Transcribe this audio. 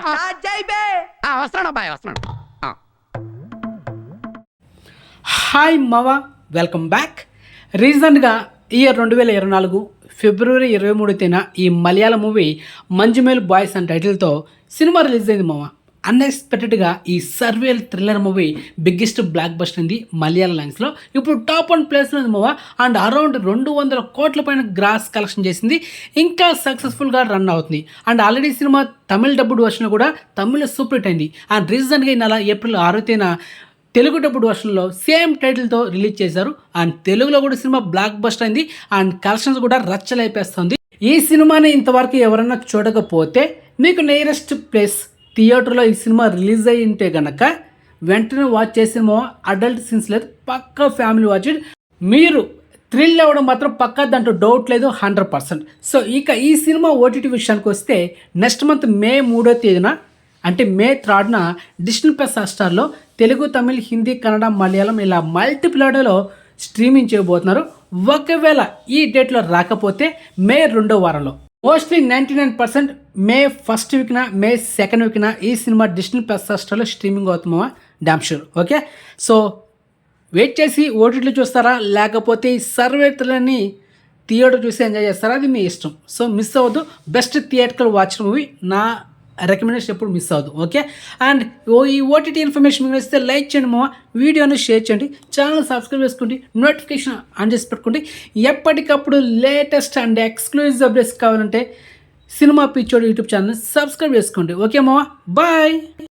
వస్తున్నాడు అబ్బాయి వస్తున్నాడు. హాయ్ మావా, వెల్కమ్ బ్యాక్. రీసెంట్గా ఇయర్ 2024 ఫిబ్రవరి 23 తేదీన ఈ మలయాళ మూవీ మంజుమేల్ బాయ్స్ అనే టైటిల్తో సినిమా రిలీజ్ అయింది మావా. అన్ఎక్స్పెక్టెడ్గా ఈ survival thriller movie biggest blockbuster అయింది మలయాళ లాంగ్వేజ్లో. ఇప్పుడు టాప్ 1 ప్లేస్లో ఉంది మావా. అండ్ అరౌండ్ 200 కోట్ల పైన గ్రాస్ కలెక్షన్ చేసింది. ఇంకా సక్సెస్ఫుల్గా రన్ అవుతుంది. And already cinema Tamil dubbed వర్షన్లో కూడా తమిళ సూపర్ హిట్ అయింది. అండ్ రీసెంట్గా ఈ నెల ఏప్రిల్ 6 తేదీన తెలుగు డబ్బుడ్ వర్షన్లో సేమ్ టైటిల్తో రిలీజ్ చేశారు. అండ్ తెలుగులో కూడా సినిమా బ్లాక్ బస్టర్ అయింది. అండ్ కలెక్షన్స్ కూడా రచ్చలైపేస్తుంది. ఈ సినిమాని ఇంతవరకు ఎవరైనా చూడకపోతే మీకు నియరెస్ట్ ప్లేస్ థియేటర్లో ఈ సినిమా రిలీజ్ అయ్యి ఉంటే కనుక వెంటనే వాచ్ చేసేమో. అడల్ట్ సీన్స్ లేదు, పక్కా ఫ్యామిలీ వాచ్. మీరు థ్రిల్ అవ్వడం మాత్రం పక్కా, దాంట్లో డౌట్ లేదు 100%. సో ఇక ఈ సినిమా ఓటీటీ విషయానికి వస్తే నెక్స్ట్ మంత్ మే 3వ తేదీన అంటే మే 3న డిస్నీ ప్లస్ హాట్‌స్టార్లో తెలుగు, తమిళ్, హిందీ, కన్నడ, మలయాళం ఇలా మల్టిపుల్ ఆడియోలో స్ట్రీమింగ్ చేయబోతున్నారు. ఒకవేళ ఈ డేట్లో రాకపోతే మే 2వ వారంలో, మోస్ట్లీ 99% మే 1st వీక్న, మే 2nd వీక్న ఈ సినిమా డిస్నీ ప్లస్ హాట్‌స్టార్లో స్ట్రీమింగ్ అవుతుందా damn sure. Okay, so wait చేసి ఓటీటీలో చూస్తారా, లేకపోతే ఈ సర్వే థ్రిల్లర్ని థియేటర్ చూసి ఎంజాయ్ చేస్తారా, అది మీ ఇష్టం. సో మిస్ అవ్వద్దు. బెస్ట్ థియేటర్కల్ వాచ్ మూవీ నా రికమెండేషన్ ఎప్పుడు మిస్ అవ్వదు. ఓకే, అండ్ ఈ ఓటీటీ ఇన్ఫర్మేషన్ మీకు వస్తే లైక్ చేయండి మా, వీడియోని షేర్ చేయండి, ఛానల్ సబ్స్క్రైబ్ చేసుకోండి, నోటిఫికేషన్ ఆన్ చేసి పెట్టుకోండి. ఎప్పటికప్పుడు లేటెస్ట్ అండ్ ఎక్స్క్లూజివ్ అప్డేట్స్ కావాలంటే cinema Pichodu YouTube channel subscribe చేసుకోండి. ఓకే మావా, బాయ్.